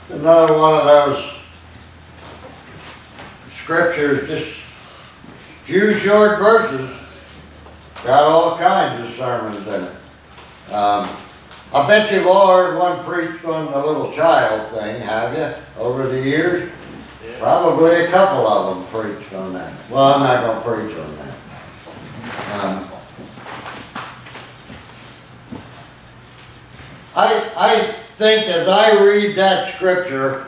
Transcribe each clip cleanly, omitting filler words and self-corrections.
Another one of those scriptures, just few short verses, got all kinds of sermons in it. I bet you've all heard one preached on the little child thing, have you, over the years? Yeah. Probably a couple of them preached on that. Well, I'm not going to preach on that. I think as I read that scripture,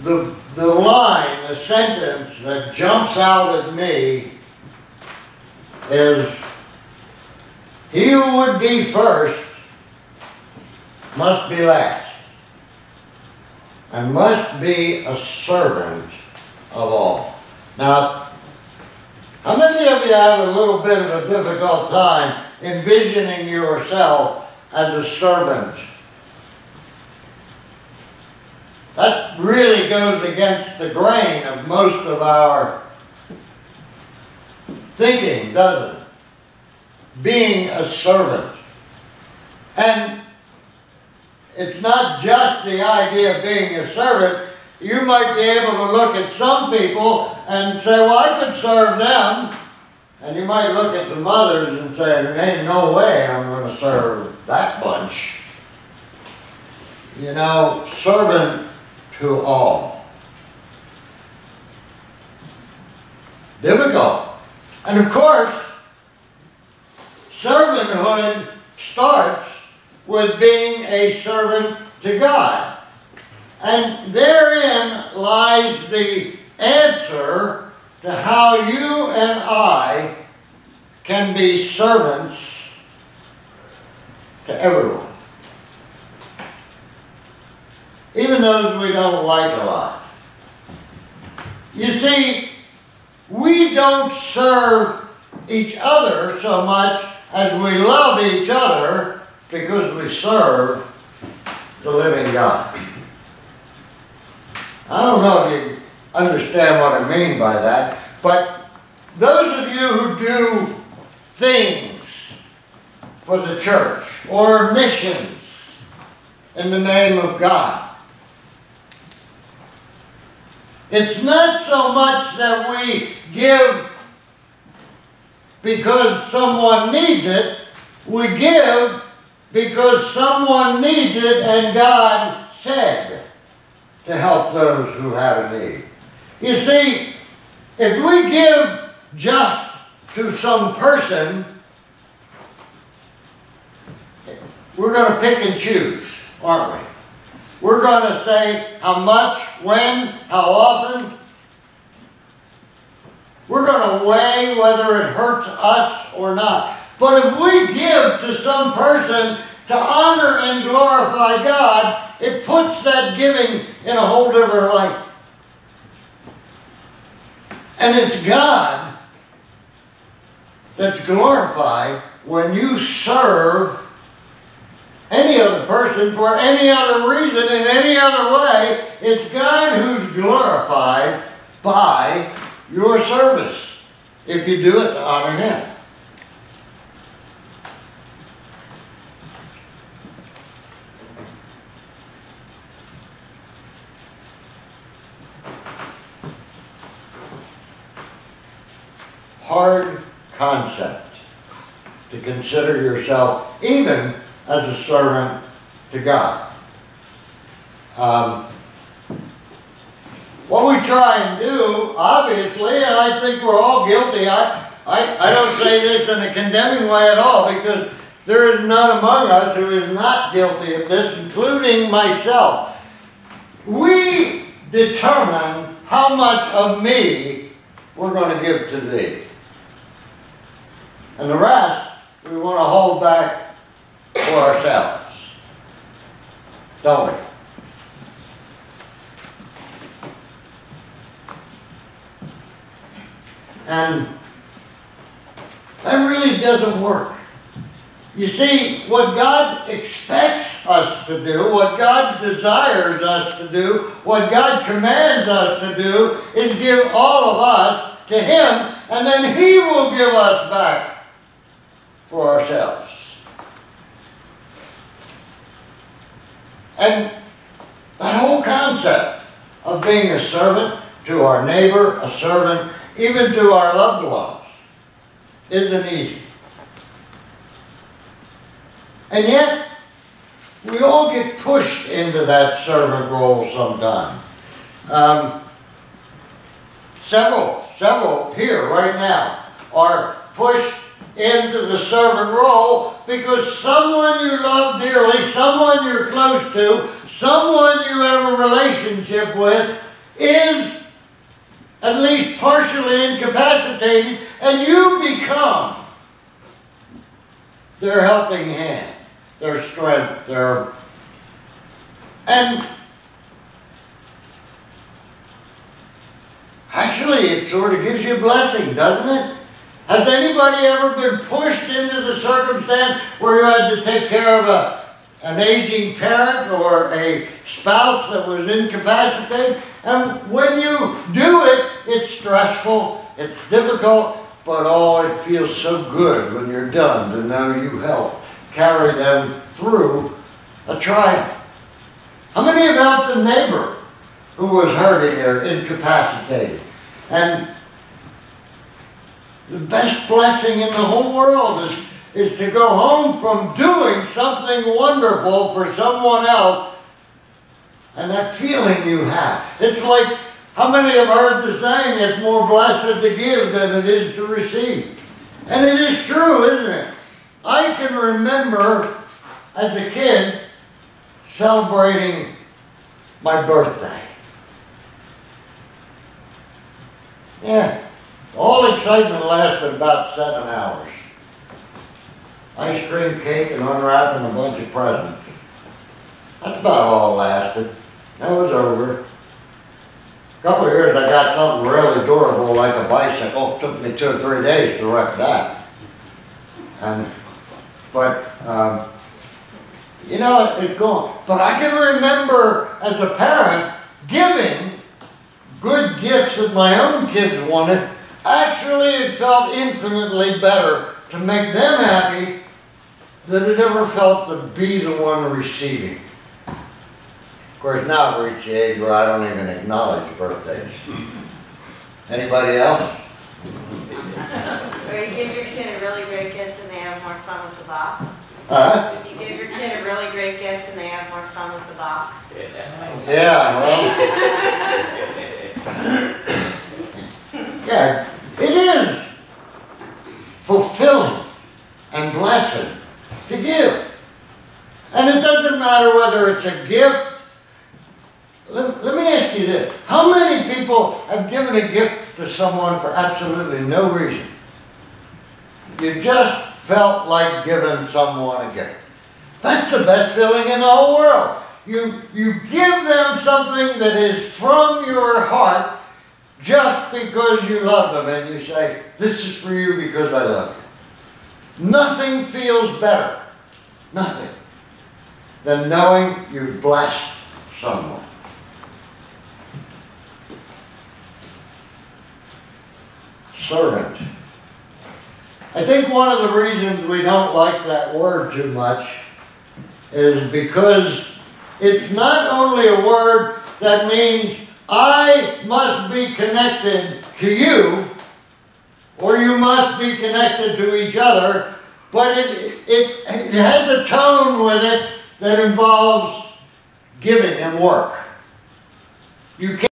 the line, the sentence that jumps out at me is, he who would be first must be last, and must be a servant of all. Now, how many of you have a little bit of a difficult time envisioning yourself as a servant? That really goes against the grain of most of our thinking, doesn't it? Being a servant. And it's not just the idea of being a servant. You might be able to look at some people and say, well, I could serve them. And you might look at some others and say, there ain't no way I'm going to serve that bunch. You know, servant to all. Difficult. And of course, servanthood starts with being a servant to God. And therein lies the answer to how you and I can be servants to everyone. Even those we don't like a lot. You see, we don't serve each other so much as we love each other because we serve the living God. I don't know if you understand what I mean by that, but those of you who do things for the church or missions in the name of God, it's not so much that we give because someone needs it. We give because someone needs it and God said to help those who have a need. You see, if we give just to some person, we're going to pick and choose, aren't we? We're going to say how much, when, how often. We're going to weigh whether it hurts us or not. But if we give to some person to honor and glorify God, it puts that giving in a whole different light. And it's God that's glorified when you serve any other person for any other reason, in any other way. It's God who's glorified by your service, if you do it to honor Him. Hard concept to consider yourself even as a servant to God. What we try and do, obviously, and I think we're all guilty, I don't say this in a condemning way at all, because there is none among us who is not guilty of this, including myself. We determine how much of me we're going to give to Thee. And the rest, we want to hold back for ourselves. Don't we? And that really doesn't work. You see, what God expects us to do, what God desires us to do, what God commands us to do, is give all of us to Him and then He will give us back for ourselves. And that whole concept of being a servant to our neighbor, a servant even to our loved ones, isn't easy. And yet, we all get pushed into that servant role sometime. Several here right now are pushed into the servant role because someone you love dearly, someone you're close to, someone you have a relationship with is at least partially incapacitated, and you become their helping hand, their strength, and actually it sort of gives you a blessing, doesn't it? Has anybody ever been pushed into the circumstance where you had to take care of an aging parent or a spouse that was incapacitated? And when you do it, it's stressful, it's difficult, but oh, it feels so good when you're done to know you helped carry them through a trial. How many have helped a neighbor who was hurting or incapacitated? And the best blessing in the whole world is to go home from doing something wonderful for someone else, and that feeling you have. It's like, how many have heard the saying, it's more blessed to give than it is to receive? And it is true, isn't it? I can remember as a kid celebrating my birthday. Yeah, all excitement lasted about 7 hours. Ice cream, cake, and unwrapping a bunch of presents. That's about all it lasted. That was over. A couple of years I got something really durable like a bicycle. It took me 2 or 3 days to wreck that. But you know, it's gone. But I can remember as a parent giving good gifts that my own kids wanted. Actually, it felt infinitely better to make them happy than it ever felt to be the one receiving. Of course, now I've reached the age where I don't even acknowledge birthdays. Anybody else? Or you give your kid a really great gift and they have more fun with the box. You give your kid a really great gift and they have more fun with the box. Yeah, well. Yeah, it is fulfilling and blessed to give. And it doesn't matter whether it's a gift. Let me ask you this. How many people have given a gift to someone for absolutely no reason? You just felt like giving someone a gift. That's the best feeling in the whole world. You give them something that is from your heart just because you love them, and you say, this is for you because I love you. Nothing feels better, nothing, than knowing you've blessed someone. Servant. I think one of the reasons we don't like that word too much is because it's not only a word that means I must be connected to you, or you must be connected to each other, but it has a tone with it that involves giving and work. You can't